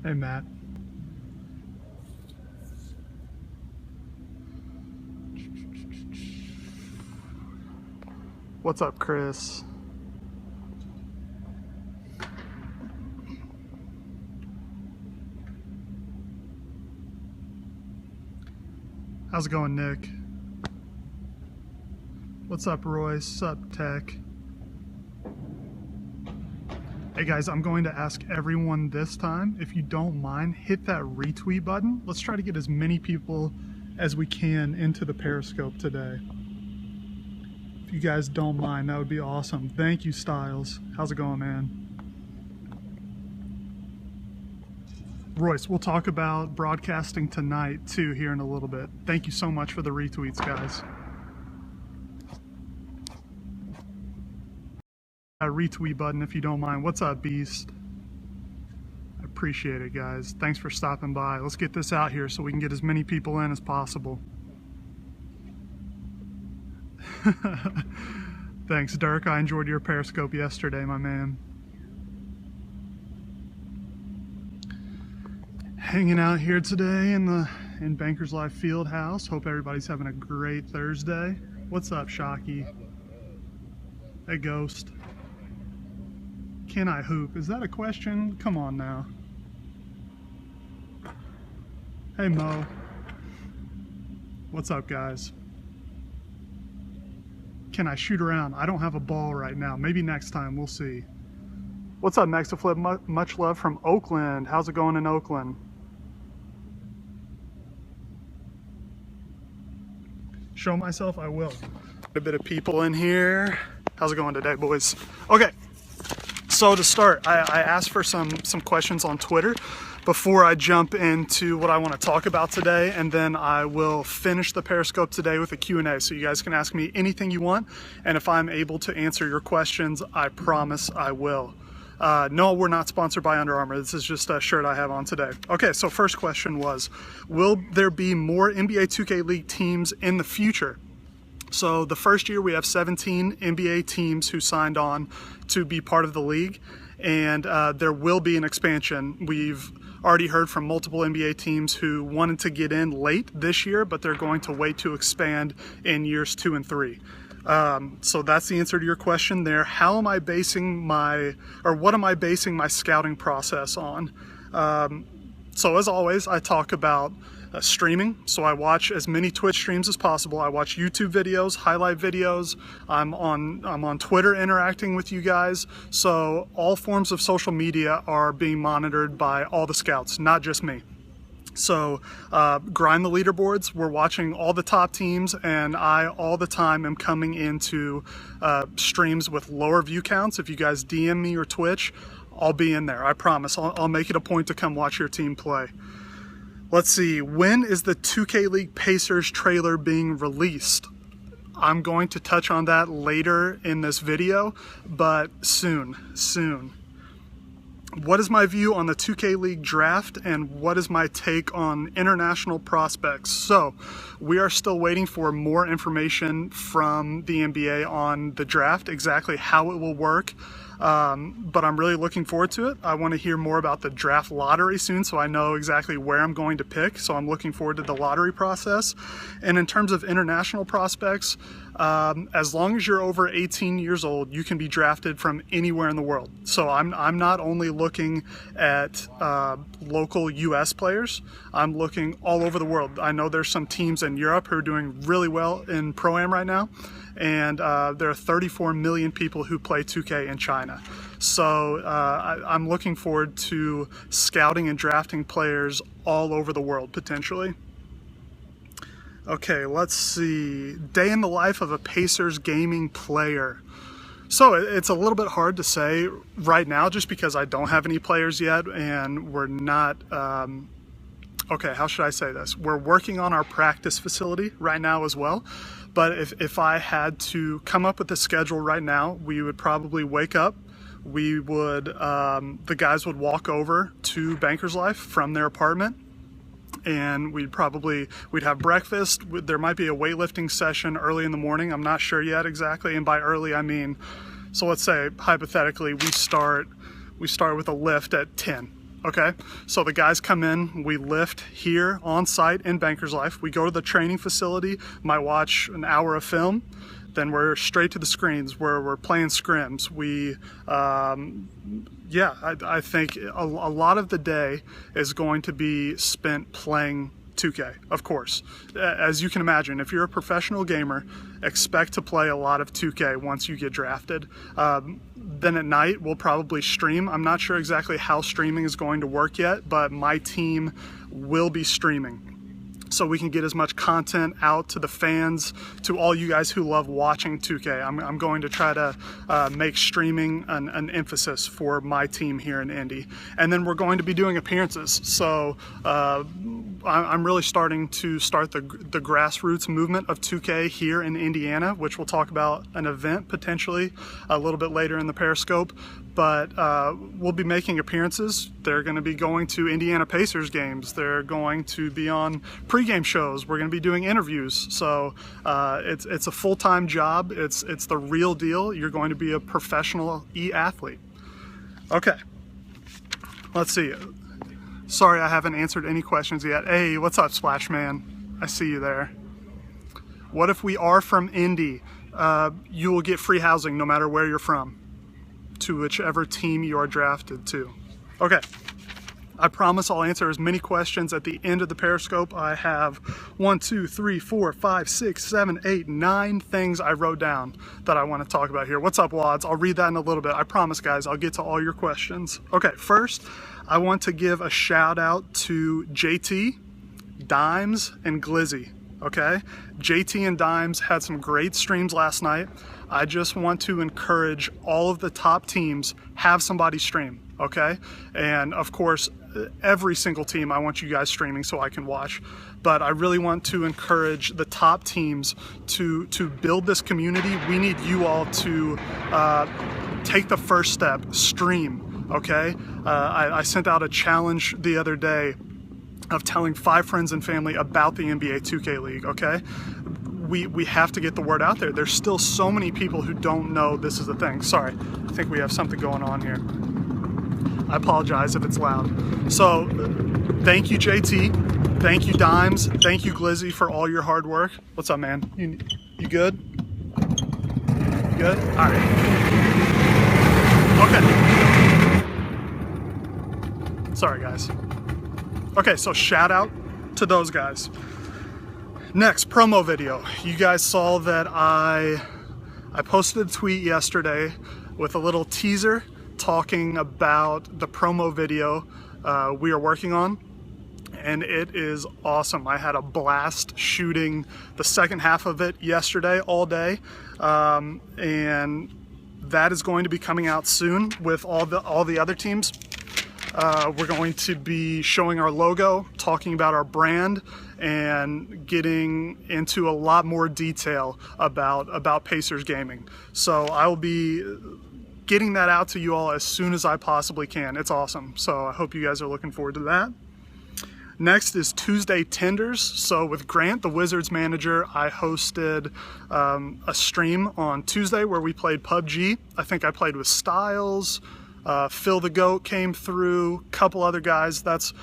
Hey, Matt. What's up, Chris? How's it going, Nick? What's up, Royce? What's up, Tech? Hey guys, I'm going to ask everyone this time, if you don't mind, hit that retweet button. Let's try to get as many people as we can into the Periscope today. If you guys don't mind, that would be awesome. Thank you, Styles. How's it going, man? Royce, we'll talk about broadcasting tonight too here in a little bit. Thank you so much for the retweets, guys. A retweet button if you don't mind. What's up, Beast? I appreciate it, guys. Thanks for stopping by. Let's get this out here so we can get as many people in as possible. Thanks, Dirk. I enjoyed your Periscope yesterday, my man. Hanging out here today in Bankers Life Field House. Hope everybody's having a great Thursday. What's up, Shocky? Hey, Ghost. Can I hoop? Is that a question? Come on now. Hey, Mo. What's up, guys? Can I shoot around? I don't have a ball right now. Maybe next time. We'll see. What's up, Maxaflip? Much love from Oakland. How's it going in Oakland? Show myself? I will. A bit of people in here. How's it going today, boys? Okay. So to start, I asked for some questions on Twitter before I jump into what I want to talk about today, and then I will finish the Periscope today with a Q&A, so you guys can ask me anything you want, and if I'm able to answer your questions, I promise I will. No, we're not sponsored by Under Armour. This is just a shirt I have on today. Okay, so first question was, will there be more NBA 2K League teams in the future? So the first year we have 17 NBA teams who signed on to be part of the league, and there will be an expansion. We've already heard from multiple NBA teams who wanted to get in late this year, but they're going to wait to expand in years 2 and 3. So that's the answer to your question there. How am I basing what am I basing my scouting process on? So as always, I talk about streaming. So I watch as many Twitch streams as possible. I watch YouTube videos, highlight videos. I'm on Twitter interacting with you guys. So all forms of social media are being monitored by all the scouts, not just me. So grind the leaderboards. We're watching all the top teams, and I all the time am coming into streams with lower view counts. If you guys DM me or Twitch, I'll be in there. I promise. I'll make it a point to come watch your team play. Let's see, when is the 2K League Pacers trailer being released? I'm going to touch on that later in this video, but soon. What is my view on the 2K League draft, and what is my take on international prospects? So we are still waiting for more information from the NBA on the draft, exactly how it will work. But I'm really looking forward to it. I want to hear more about the draft lottery soon, so I know exactly where I'm going to pick. So I'm looking forward to the lottery process. And in terms of international prospects, as long as you're over 18 years old, you can be drafted from anywhere in the world. So I'm not only looking at local US players, I'm looking all over the world. I know there's some teams in Europe who are doing really well in Pro-Am right now, and there are 34 million people who play 2K in China. So I'm looking forward to scouting and drafting players all over the world, potentially. Okay, let's see. Day in the life of a Pacers gaming player. So it's a little bit hard to say right now just because I don't have any players yet, and we're not, okay, how should I say this? We're working on our practice facility right now as well. But if I had to come up with a schedule right now, we would probably wake up. We would, the guys would walk over to Bankers Life from their apartment, and we'd have breakfast. There might be a weightlifting session early in the morning. I'm not sure yet exactly. And by early, I mean, so let's say hypothetically, we start with a lift at 10. Okay, so the guys come in, we lift here on site in Banker's Life. We go to the training facility, might watch an hour of film, then we're straight to the screens where we're playing scrims. I think a lot of the day is going to be spent playing 2K, of course. As you can imagine, if you're a professional gamer, expect to play a lot of 2K once you get drafted. Then at night, we'll probably stream. I'm not sure exactly how streaming is going to work yet, but my team will be streaming, so we can get as much content out to the fans, to all you guys who love watching 2K. I'm going to try to make streaming an emphasis for my team here in Indy. And then we're going to be doing appearances. So I'm really starting to start the grassroots movement of 2K here in Indiana, which we'll talk about an event potentially a little bit later in the Periscope. But we'll be making appearances. They're going to be going to Indiana Pacers games. They're going to be on pregame shows. We're going to be doing interviews. So it's a full-time job. It's the real deal. You're going to be a professional e-athlete. Okay, let's see. Sorry, I haven't answered any questions yet. Hey, what's up, Splash Man? I see you there. What if we are from Indy? You will get free housing no matter where you're from, to whichever team you are drafted to. Okay, I promise I'll answer as many questions at the end of the Periscope. I have 9 things I wrote down that I want to talk about here. What's up, Wads? I'll read that in a little bit. I promise, guys, I'll get to all your questions. Okay, first, I want to give a shout out to JT, Dimes, and Glizzy. Okay, JT and Dimes had some great streams last night. I just want to encourage all of the top teams, have somebody stream, okay? And of course, every single team, I want you guys streaming so I can watch. But I really want to encourage the top teams to build this community. We need you all to take the first step, stream, okay? I sent out a challenge the other day of telling 5 friends and family about the NBA 2K League, okay? We have to get the word out there. There's still so many people who don't know this is a thing. Sorry, I think we have something going on here. I apologize if it's loud. So, thank you, JT. Thank you, Dimes. Thank you, Glizzy, for all your hard work. What's up, man? You good? You good? All right. Okay. Sorry, guys. Okay, so shout out to those guys. Next, promo video. You guys saw that I posted a tweet yesterday with a little teaser talking about the promo video we are working on, and it is awesome. I had a blast shooting the second half of it yesterday all day, and that is going to be coming out soon with all the other teams. We're going to be showing our logo, talking about our brand, and getting into a lot more detail about Pacers gaming. So I will be getting that out to you all as soon as I possibly can. It's awesome. So I hope you guys are looking forward to that. Next is Tuesday Tenders. So with Grant, the Wizards manager, I hosted a stream on Tuesday where we played PUBG. I think I played with Styles. Phil the Goat came through, a couple other guys. That's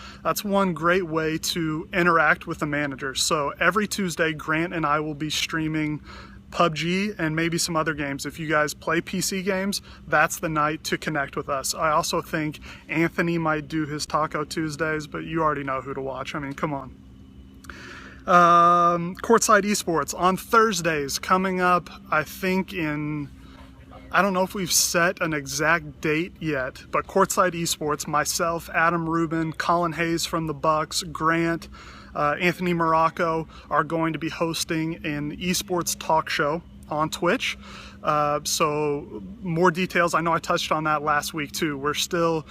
one great way to interact with the managers. So every Tuesday, Grant and I will be streaming PUBG and maybe some other games. If you guys play PC games, that's the night to connect with us. I also think Anthony might do his Taco Tuesdays, but you already know who to watch. I mean, come on. Courtside Esports on Thursdays, coming up, I think I don't know if we've set an exact date yet, but Courtside Esports, myself, Adam Rubin, Colin Hayes from the Bucks, Grant, Anthony Morocco are going to be hosting an esports talk show on Twitch. So more details. I know I touched on that last week too. We're still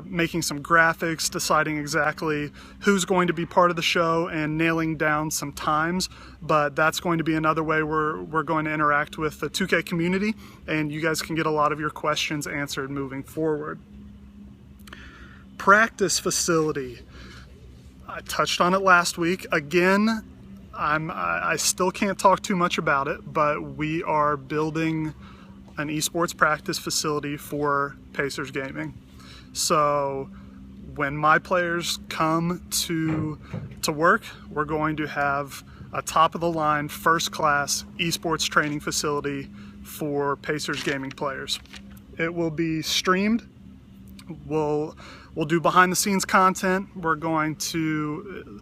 making some graphics, deciding exactly who's going to be part of the show and nailing down some times, but that's going to be another way we're going to interact with the 2K community, and you guys can get a lot of your questions answered moving forward. Practice facility. I touched on it last week. Again, I still can't talk too much about it, but we are building an esports practice facility for Pacers Gaming. So when my players come to work, we're going to have a top-of-the-line, first-class esports training facility for Pacers gaming players. It will be streamed. We'll do behind-the-scenes content. We're going to,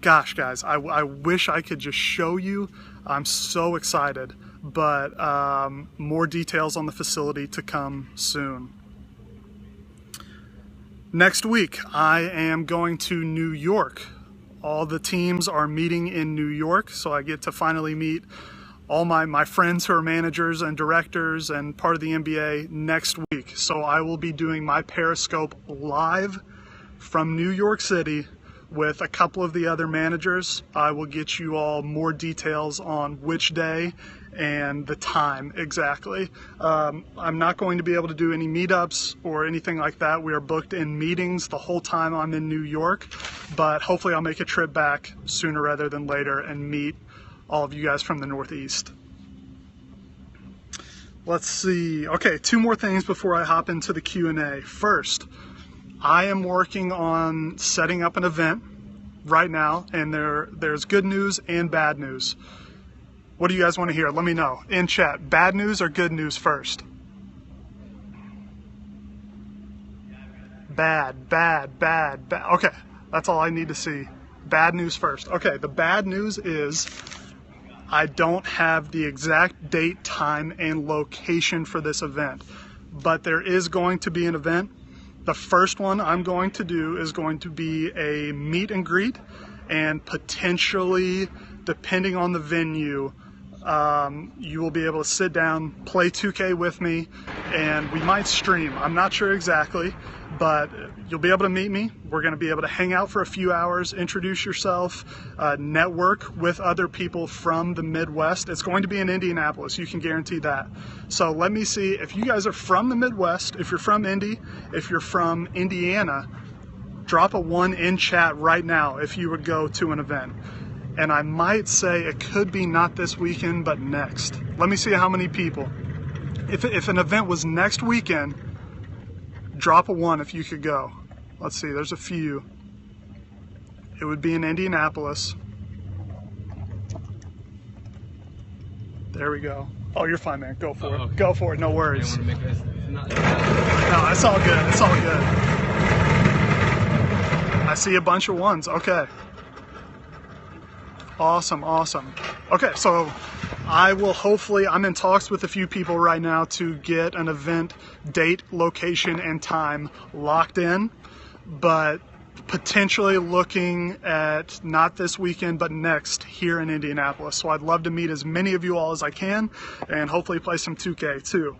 gosh, guys, I wish I could just show you. I'm so excited, but more details on the facility to come soon. Next week, I am going to New York. All the teams are meeting in New York, so I get to finally meet all my friends who are managers and directors and part of the NBA next week. So I will be doing my Periscope live from New York City with a couple of the other managers. I will get you all more details on which day and the time exactly. I'm not going to be able to do any meetups or anything like that. We are booked in meetings the whole time I'm in New York, but hopefully I'll make a trip back sooner rather than later and meet all of you guys from the Northeast. Let's see. Okay, 2 more things before I hop into the Q&A. First, I am working on setting up an event right now, and there's good news and bad news. What do you guys want to hear? Let me know in chat. Bad news or good news first? Bad. Okay, that's all I need to see. Bad news first. Okay, the bad news is I don't have the exact date, time, and location for this event, but there is going to be an event. The first one I'm going to do is going to be a meet and greet, and potentially, depending on the venue, you will be able to sit down, play 2K with me, and we might stream. I'm not sure exactly, but you'll be able to meet me. We're going to be able to hang out for a few hours, introduce yourself, network with other people from the Midwest. It's going to be in Indianapolis, you can guarantee that. So let me see, if you guys are from the Midwest, if you're from Indy, if you're from Indiana, drop a 1 in chat right now if you would go to an event. And I might say it could be not this weekend, but next. Let me see how many people. If an event was next weekend, drop a 1 if you could go. Let's see, there's a few. It would be in Indianapolis. There we go. Oh, you're fine, man. Go for it. Okay. Go for it. No worries. No, it's all good. It's all good. I see a bunch of 1s. Okay. Awesome. Okay, so I will hopefully, I'm in talks with a few people right now to get an event date, location, and time locked in, but potentially looking at not this weekend, but next here in Indianapolis. So I'd love to meet as many of you all as I can and hopefully play some 2K too.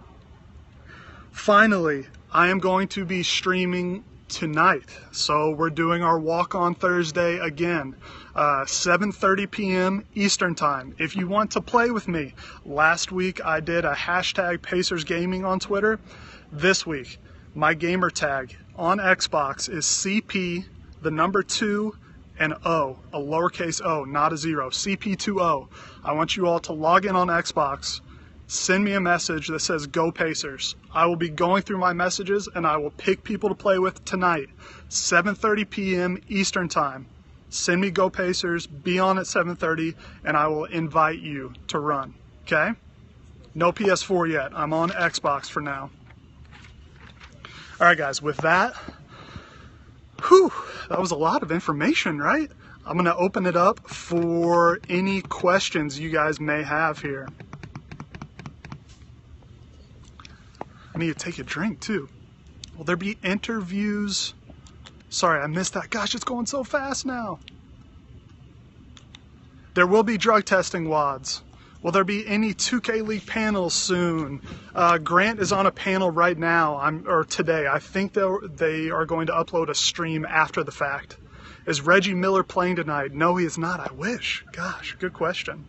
Finally, I am going to be streaming tonight. So we're doing our walk on Thursday again, 7:30 p.m. Eastern time. If you want to play with me, last week I did a hashtag Pacers Gaming on Twitter. This week, my gamer tag on Xbox is CP, the number 2 and O, a lowercase o, not a 0, CP2O. I want you all to log in on Xbox. Send me a message that says Go Pacers. I will be going through my messages and I will pick people to play with tonight, 7:30 p.m. Eastern time. Send me Go Pacers, be on at 7:30, and I will invite you to run, okay? No PS4 yet. I'm on Xbox for now. All right, guys, with that, that was a lot of information, right? I'm gonna open it up for any questions you guys may have here. I need to take a drink too. Will there be interviews? Sorry, I missed that. Gosh, it's going so fast now. There will be drug testing WODs. Will there be any 2K League panels soon? Grant is on a panel right now, or today. I think they are going to upload a stream after the fact. Is Reggie Miller playing tonight? No, he is not. I wish. Gosh, good question.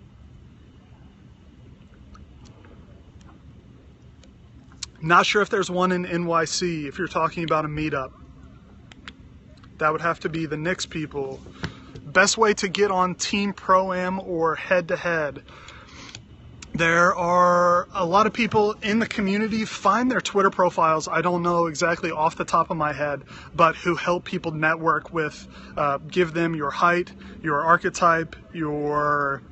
Not sure if there's one in NYC, if you're talking about a meetup. That would have to be the Knicks people. Best way to get on Team Pro-Am or head-to-head. There are a lot of people in the community. Find their Twitter profiles. I don't know exactly off the top of my head, but who help people network with, give them your height, your archetype, your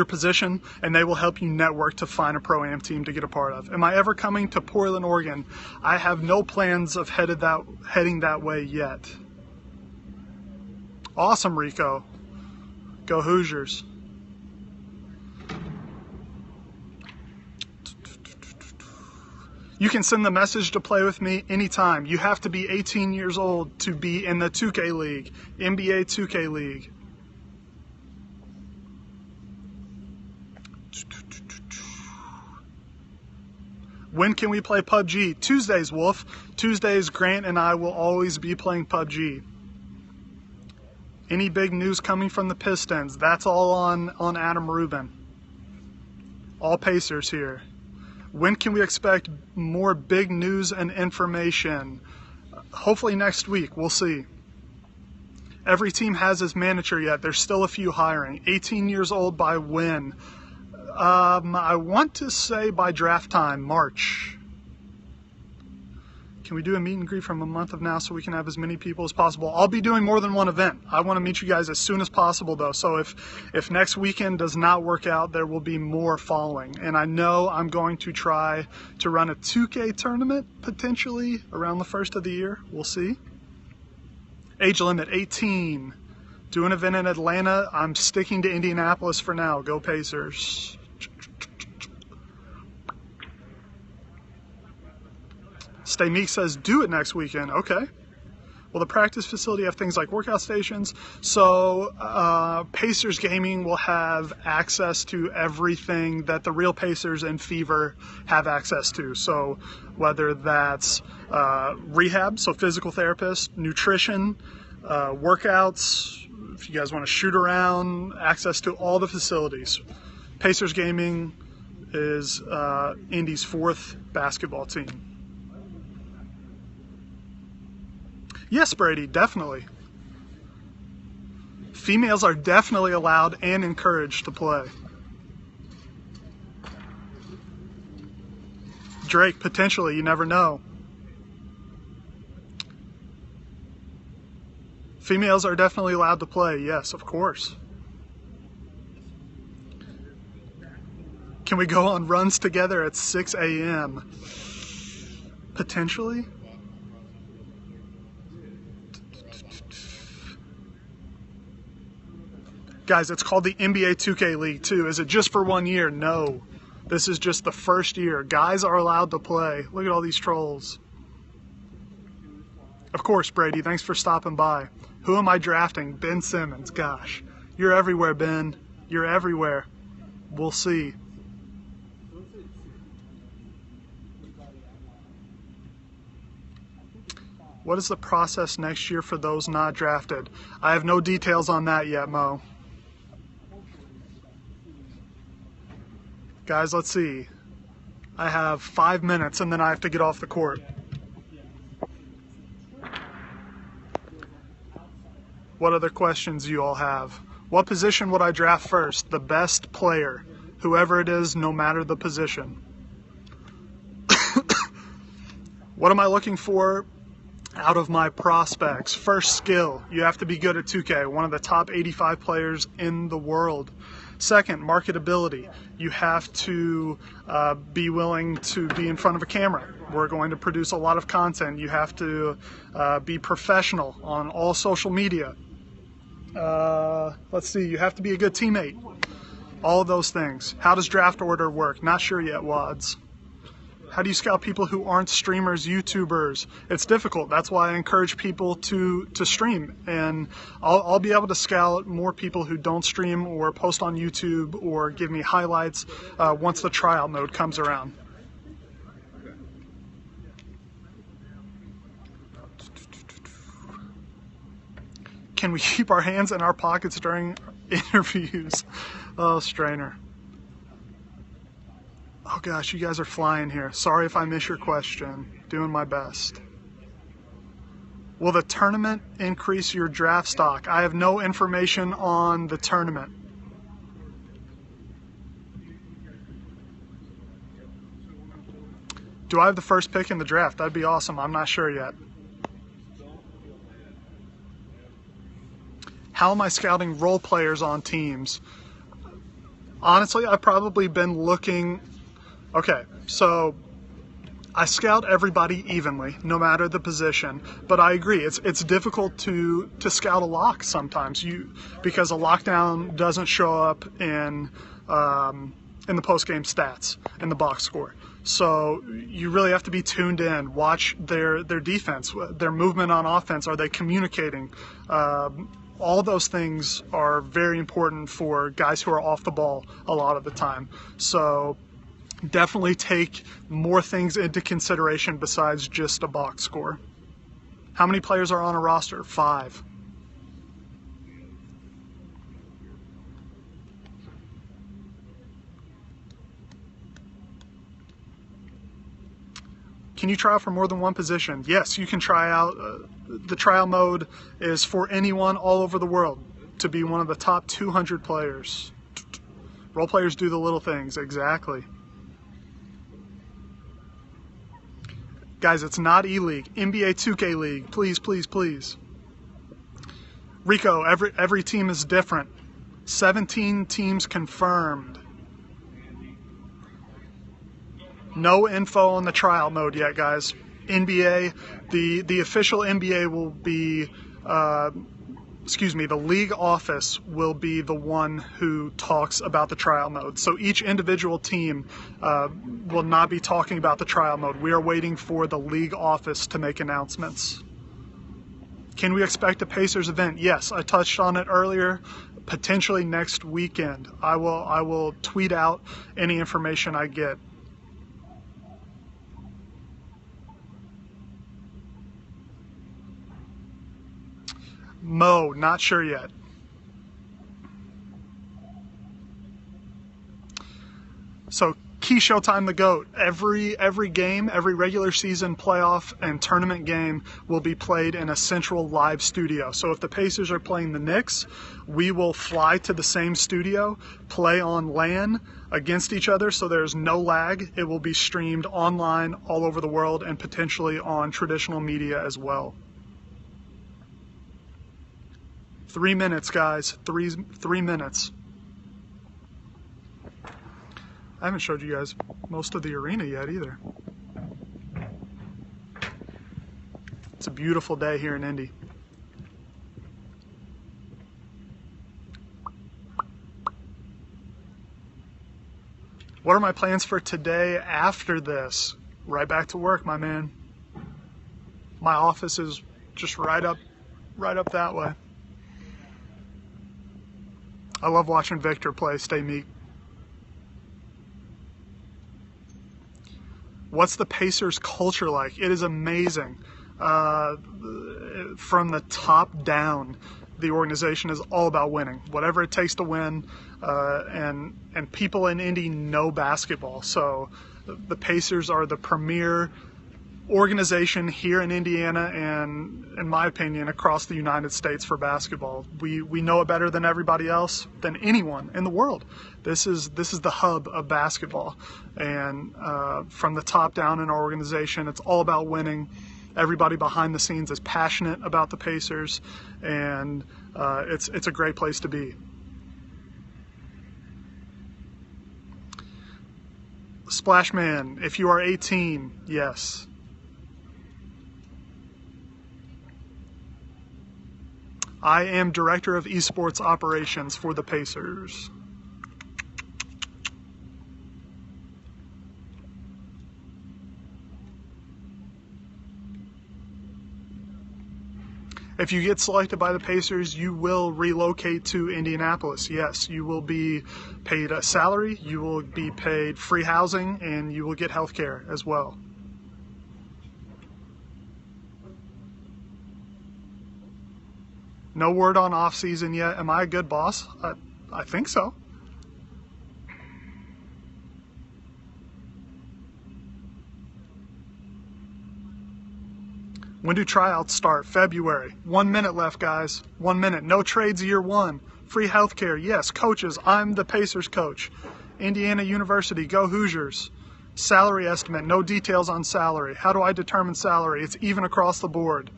position, and they will help you network to find a Pro-Am team to get a part of. Am I ever coming to Portland, Oregon? I have no plans of heading that way yet. Awesome, Rico. Go Hoosiers. You can send the message to play with me anytime. You have to be 18 years old to be in the 2K League, NBA 2K League. When can we play PUBG? Tuesdays, Wolf. Tuesdays, Grant and I will always be playing PUBG. Any big news coming from the Pistons? That's all on Adam Rubin. All Pacers here. When can we expect more big news and information? Hopefully next week. We'll see. Every team has his manager yet. There's still a few hiring. 18 years old by when? I want to say by draft time, March. Can we do a meet and greet from a month of now so we can have as many people as possible? I'll be doing more than one event. I want to meet you guys as soon as possible, though. So if next weekend does not work out, there will be more following. And I know I'm going to try to run a 2K tournament, potentially, around the first of the year. We'll see. Age limit, 18. Do an event in Atlanta. I'm sticking to Indianapolis for now. Go Pacers. Stay Meek says, do it next weekend. Okay. Well, the practice facility have things like workout stations. So Pacers Gaming will have access to everything that the real Pacers and Fever have access to. So whether that's rehab, so physical therapist, nutrition, workouts, if you guys want to shoot around, access to all the facilities. Pacers Gaming is Indy's 4th basketball team. Yes, Brady, definitely. Females are definitely allowed and encouraged to play. Drake, potentially, you never know. Females are definitely allowed to play, yes, of course. Can we go on runs together at 6 a.m.? Potentially? Guys, it's called the NBA 2K League too. Is it just for 1 year? No. This is just the first year. Guys are allowed to play. Look at all these trolls. Of course, Brady. Thanks for stopping by. Who am I drafting? Ben Simmons. Gosh. You're everywhere, Ben. You're everywhere. We'll see. What is the process next year for those not drafted? I have no details on that yet, Mo. Guys, let's see. I have 5 minutes and then I have to get off the court. What other questions do you all have? What position would I draft first? The best player. Whoever it is, no matter the position. What am I looking for out of my prospects? First, skill. You have to be good at 2K, one of the top 85 players in the world. Second, marketability. You have to be willing to be in front of a camera. We're going to produce a lot of content. You have to be professional on all social media. Let's see, you have to be a good teammate. All of those things. How does draft order work? Not sure yet, Wads. How do you scout people who aren't streamers, YouTubers? It's difficult. That's why I encourage people to stream. And I'll be able to scout more people who don't stream or post on YouTube or give me highlights once the tryout mode comes around. Can we keep our hands in our pockets during interviews? Oh, Strainer. Oh gosh, you guys are flying here. Sorry if I miss your question. Doing my best. Will the tournament increase your draft stock? I have no information on the tournament. Do I have the first pick in the draft? That'd be awesome. I'm not sure yet. How am I scouting role players on teams? Honestly, I've probably been looking... Okay, so I scout everybody evenly, no matter the position. But I agree, it's difficult to scout a lock sometimes, because a lockdown doesn't show up in the post-game stats, in the box score. So you really have to be tuned in, watch their defense, their movement on offense. Are they communicating? All those things are very important for guys who are off the ball a lot of the time. So definitely take more things into consideration besides just a box score. How many players are on a roster? 5. Can you try out for more than one position? Yes, you can try out. The trial mode is for anyone all over the world to be one of the top 200 players. Role players do the little things, exactly. Guys, it's not E-League, NBA 2K League, please, please, please. Rico, every team is different. 17 teams confirmed. No info on the tryout mode yet, guys. NBA, the official NBA will be, the league office will be the one who talks about the tryout mode. So each individual team will not be talking about the tryout mode. We are waiting for the league office to make announcements. Can we expect a Pacers event? Yes, I touched on it earlier. Potentially next weekend. I will tweet out any information I get. Mo, not sure yet. So key Showtime the GOAT. Every game, every regular season playoff and tournament game will be played in a central live studio. So if the Pacers are playing the Knicks, we will fly to the same studio, play on LAN against each other, so there's no lag. It will be streamed online all over the world and potentially on traditional media as well. 3 minutes, guys. Three minutes. I haven't showed you guys most of the arena yet either. It's a beautiful day here in Indy. What are my plans for today after this? Right back to work, my man. My office is just right up that way. I love watching Victor play. Stay meek. What's the Pacers culture like? It is amazing. From the top down, the organization is all about winning. Whatever it takes to win. And people in Indy know basketball. So the Pacers are the premier organization here in Indiana and, in my opinion, across the United States for basketball. We know it better than everybody else, than anyone in the world. This is the hub of basketball, and from the top down in our organization, it's all about winning. Everybody behind the scenes is passionate about the Pacers, and it's a great place to be. Splashman, if you are 18, yes. I am Director of Esports Operations for the Pacers. If you get selected by the Pacers, you will relocate to Indianapolis. Yes, you will be paid a salary, you will be paid free housing, and you will get health care as well. No word on off-season yet. Am I a good boss? I think so. When do tryouts start? February. 1 minute left, guys. 1 minute. No trades year one. Free healthcare. Yes. Coaches. I'm the Pacers coach. Indiana University. Go Hoosiers. Salary estimate, no details on salary. How do I determine salary? It's even across the board.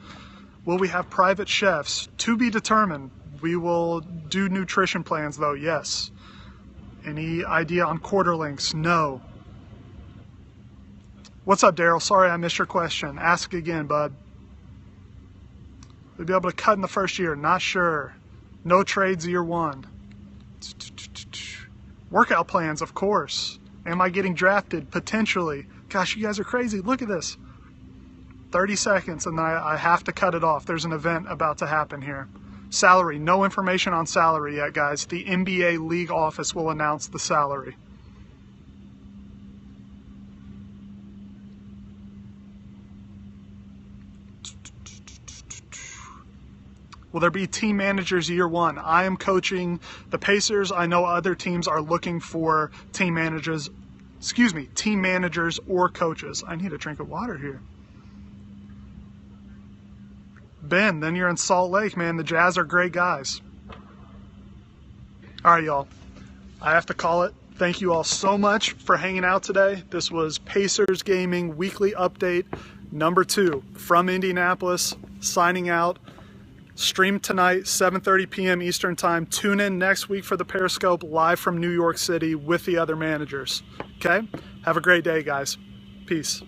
Will we have private chefs? To be determined. We will do nutrition plans though, yes. Any idea on quarter links? No. What's up, Daryl? Sorry I missed your question. Ask again, bud. We'll be able to cut in the first year. Not sure. No trades year one. Workout plans, of course. Am I getting drafted? Potentially. Gosh, you guys are crazy. Look at this. 30 seconds and then I have to cut it off. There's an event about to happen here. Salary. No information on salary yet, guys. The NBA league office will announce the salary. Will there be team managers year one? I am coaching the Pacers. I know other teams are looking for team managers or coaches. I need a drink of water here. Ben, then you're in Salt Lake, man. The Jazz are great guys. All right, y'all. I have to call it. Thank you all so much for hanging out today. This was Pacers Gaming Weekly Update number 2 from Indianapolis, signing out. Stream tonight, 7:30 p.m. Eastern Time. Tune in next week for the Periscope live from New York City with the other managers. Okay? Have a great day, guys. Peace.